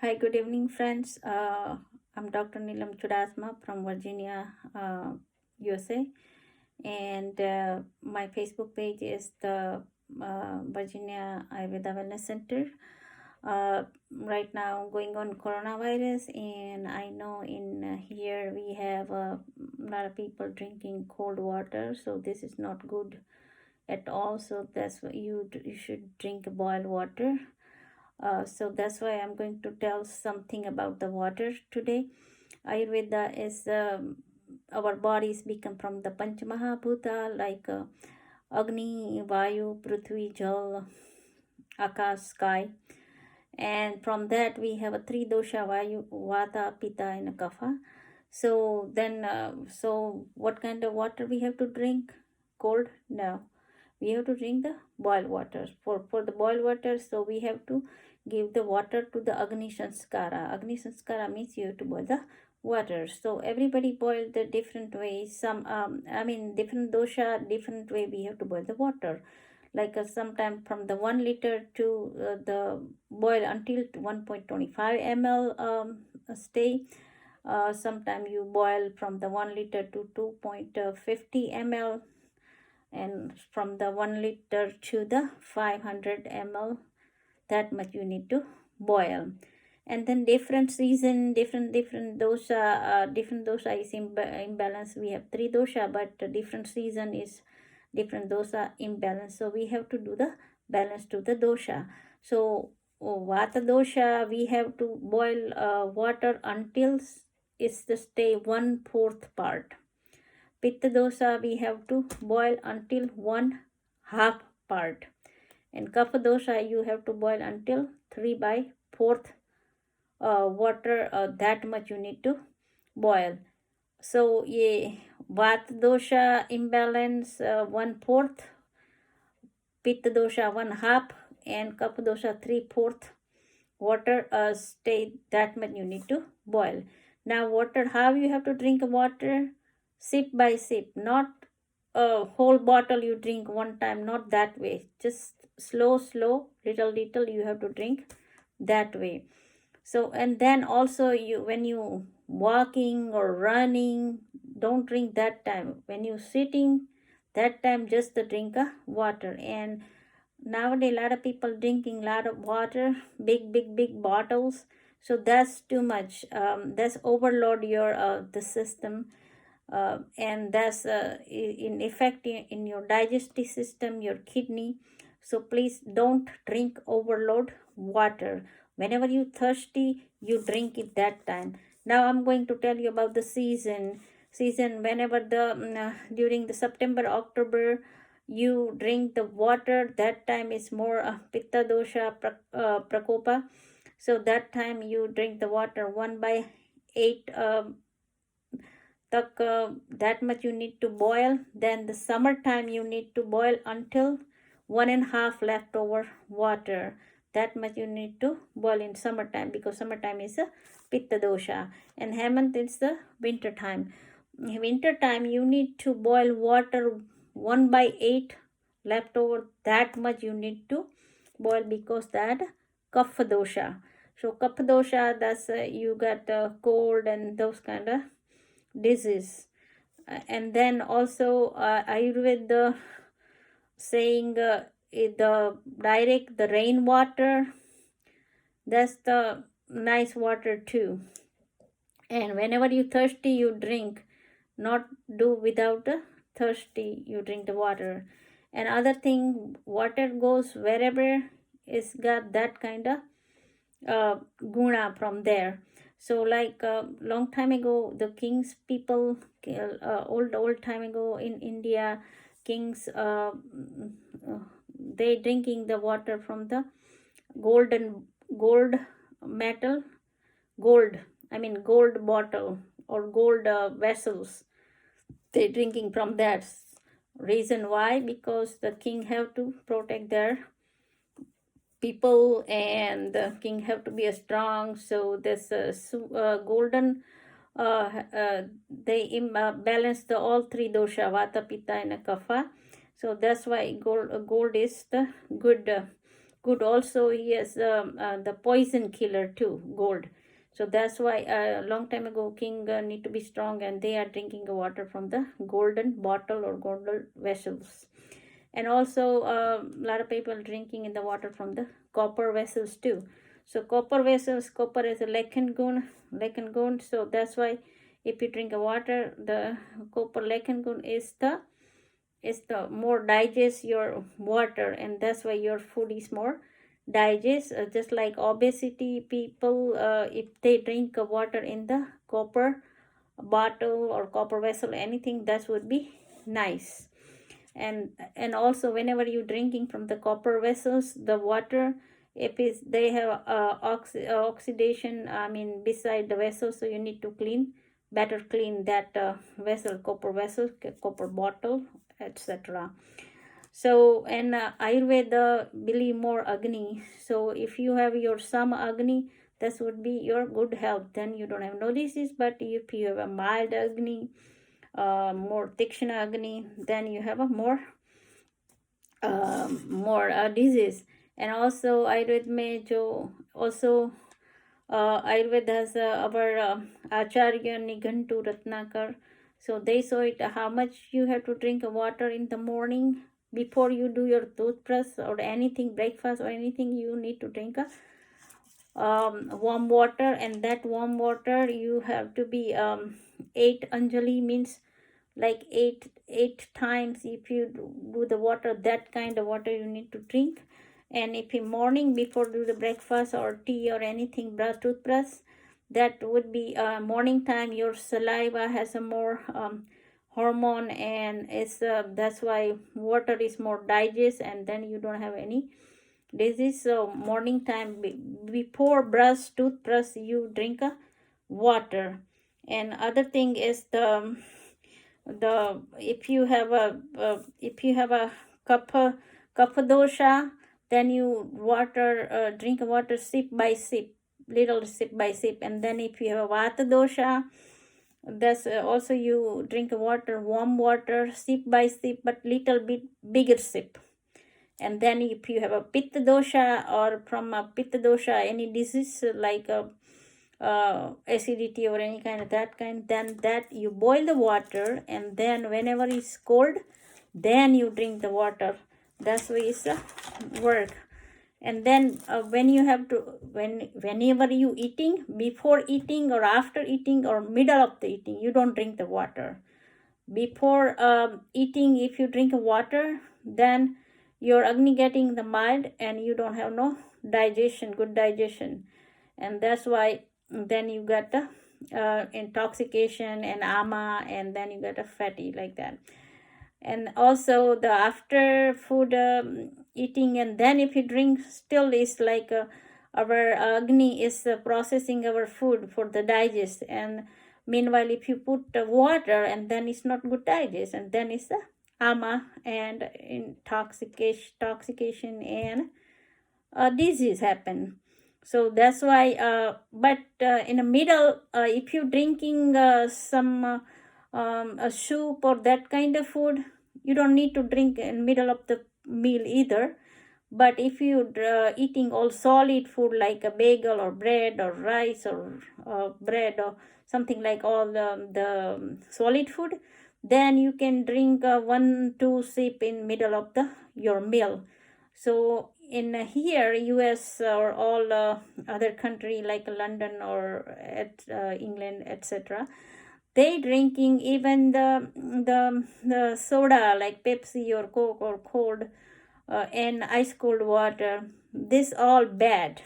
Hi, good evening, friends. I'm Dr. Neelam Chudasama from Virginia, USA, and my Facebook page is the Virginia Ayurveda Wellness Center. Right now, going on coronavirus, and I know in here we have a lot of people drinking cold water, so this is not good at all. So that's what you should drink boiled water. So that's why I'm going to tell something about the water today. Ayurveda is our bodies become from the Panch Mahabhuta like Agni, Vayu, Prithvi, Jal, Akash, sky. And from that we have a three dosha: Vayu, Vata, Pitta, and Kapha. So then, so what kind of water we have to drink? Cold? No, we have to drink the boiled water. For the boiled water, so we have to give the water to the Agni Sanskara. Agni Sanskara means you have to boil the water. So everybody boil the different ways. Some different dosha, different way we have to boil the water. Like sometime from the 1 liter to the boil until 1.25 ml stay. Sometime you boil from the 1 liter to 2.50 ml, and from the 1 liter to the 500 ml, that much you need to boil. And then different season, different dosha, different dosha is imbalance. We have three dosha, but different season is different dosha imbalance, so we have to do the balance to the dosha. So vata dosha, we have to boil water until it's the stay 1/4 part. Pitta dosha, we have to boil until 1/2 part. And kapha dosha, you have to boil until 3/4 water. That much you need to boil. So yeah, vata dosha imbalance 1/4, pitta dosha 1/2, and kapha dosha 3/4 water stay. That much you need to boil. Now water, how you have to drink water? Sip by sip, not a whole bottle you drink one time, not that way. Just slow, little you have to drink that way. So, and then also you, when you walking or running, don't drink that time. When you sitting, that time just the drink water. And nowadays a lot of people drinking a lot of water, big bottles, so that's too much. That's overload your the system, and that's in effect in your digestive system, your kidney. So please don't drink overload water. Whenever you thirsty, you drink it that time. Now I'm going to tell you about the season. Whenever the during the September, October, you drink the water, that time is more pitta dosha prakopa. So that time you drink the water 1/8 that much you need to boil. Then the summertime you need to boil until 1.5 leftover water. That much you need to boil in summertime, because summertime is a pitta dosha, and hemant is the winter time. Winter time you need to boil water 1/8 leftover. That much you need to boil, because that kapha dosha. So kapha dosha, that's you got cold and those kind of disease. And then also Ayurveda saying the direct the rainwater, that's the nice water too. And whenever you thirsty, you drink, not do without thirsty, you drink the water. And other thing, water goes wherever it's got that kind of guna from there. So like long time ago, the kings people, old time ago in India, kings they drinking the water from the gold metal, gold, gold bottle or gold vessels. They drinking from that. Reason why? Because the king have to protect their people, and the king have to be a strong. So this golden they balance the all three dosha: vata, pitta, and kapha. So that's why gold is the good good. Also, he has the poison killer too, gold. So that's why a long time ago king need to be strong, and they are drinking the water from the golden bottle or golden vessels. And also a lot of people drinking in the water from the copper vessels too. So copper vessels, copper is a lekengun. So that's why if you drink a water, the copper lekengun is the more digest your water, and that's why your food is more digest. Just like obesity people, if they drink water in the copper bottle or copper vessel, anything, that would be nice. And also whenever you drinking from the copper vessels, the water, if is they have oxidation, I mean beside the vessel, so you need to better clean that copper vessel, copper bottle, etc. So, and Ayurveda believe more Agni. So if you have your some Agni, this would be your good health. Then you don't have no disease. But if you have a mild Agni, more Tikshna Agni, then you have a more disease. And also Ayurveda mein jo also Ayurveda has our Acharya Nighantu Ratnakar. So they saw it how much you have to drink water in the morning before you do your toothbrush or anything, breakfast or anything. You need to drink a warm water, and that warm water you have to be 8 anjali, means like eight times. If you do the water, that kind of water you need to drink. And if in morning before do the breakfast or tea or anything, toothbrush, that would be morning time. Your saliva has a more hormone, and it's that's why water is more digest, and then you don't have any disease. So morning time before toothbrush, you drink a water. And other thing is the if you have a kapha dosha, then you drink water sip by sip, little sip by sip. And then if you have a vata dosha, that's also you drink water, warm water, sip by sip, but little bit bigger sip. And then if you have a pitta dosha, or from a pitta dosha any disease like acidity or any kind of that kind, then that you boil the water, and then whenever it's cold, then you drink the water. That's why it's work. And then when you have to, whenever you eating, before eating or after eating or middle of the eating, you don't drink the water. Before eating, if you drink water, then your agni getting the mild, and you don't have no good digestion. And that's why then you got the intoxication and ama, and then you got a fatty like that. And also the after food eating, and then if you drink, still is like our agni is processing our food for the digest. And meanwhile if you put water, and then it's not good digest, and then it's the ama and intoxication and disease happen. So that's why but in the middle, if you drinking some a soup or that kind of food, you don't need to drink in middle of the meal either. But if you eating all solid food like a bagel or bread or rice or bread or something like all the solid food, then you can drink 1-2 sip in middle of your meal. So in here US or all other country like London or at England, etc., they drinking even the soda like Pepsi or Coke or cold and ice cold water. This all bad.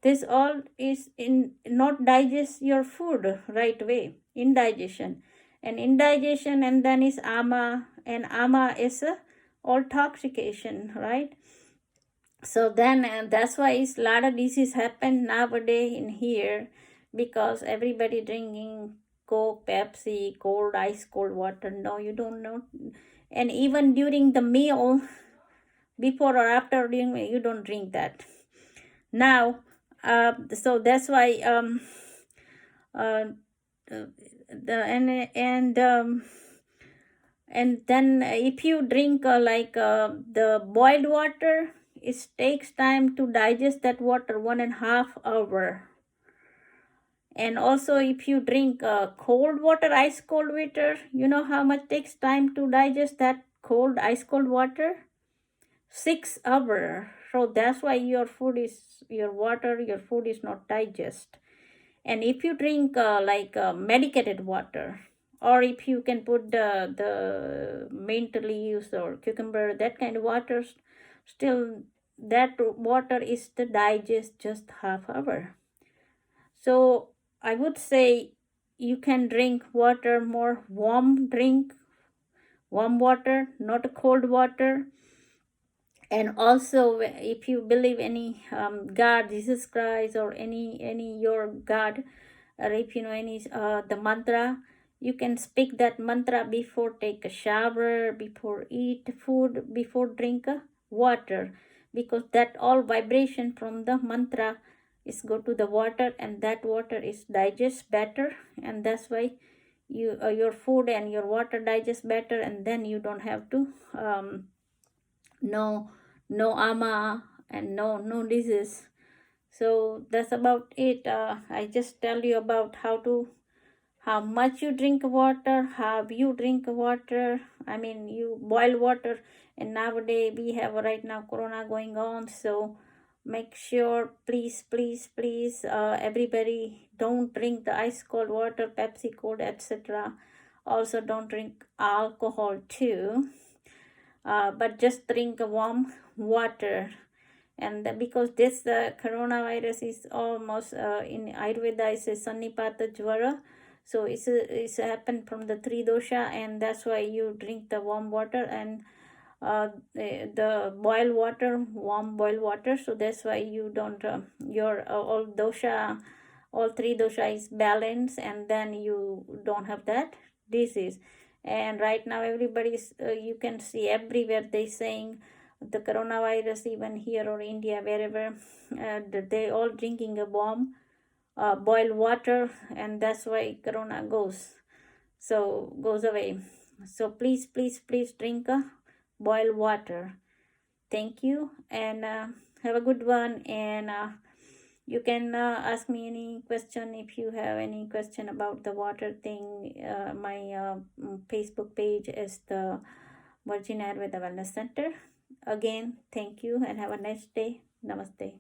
This all is in not digest your food right way, indigestion. And indigestion, and then is ama, and ama is all toxication, right? So then that's why is a lot of disease happen nowadays in here, because everybody drinking Coke, Pepsi, cold ice cold water. No, you don't know. And even during the meal, before or after during meal, you don't drink that. Now so that's why and then if you drink like the boiled water, it takes time to digest that water, 1.5 hours. And also if you drink cold water, ice cold water, you know how much takes time to digest that cold ice cold water? 6 hours. So that's why your food is, your water, your food is not digest. And if you drink medicated water, or if you can put the mint leaves or cucumber, that kind of water, still that water is to digest just half hour. So I would say you can drink water more warm, drink warm water, not cold water. And also if you believe any God, Jesus Christ, or any your God, or if you know any the mantra, you can speak that mantra before take a shower, before eat food, before drink water, because that all vibration from the mantra is go to the water, and that water is digest better, and that's why you your food and your water digest better, and then you don't have to no ama and no disease. So that's about it. I just tell you about how much you drink water, how you drink water. I mean, you boil water, and nowadays we have right now corona going on, so make sure, please, everybody don't drink the ice cold water, Pepsi cold, etc. Also don't drink alcohol too, but just drink warm water. And because this coronavirus is almost in Ayurveda is a Sannipata Jvara, so it's happened from the three dosha, and that's why you drink the warm water and the boiled water, warm boiled water. So that's why you don't your all dosha, all three dosha is balanced, and then you don't have that disease. And right now everybody's you can see everywhere they saying the coronavirus, even here or India, wherever, they all drinking a warm boiled water, and that's why corona goes away. So please drink boiled water. Thank you, and have a good one. And you can ask me any question if you have any question about the water thing. My Facebook page is the Virgin Ayurveda Wellness Center. Again, thank you and have a nice day. Namaste.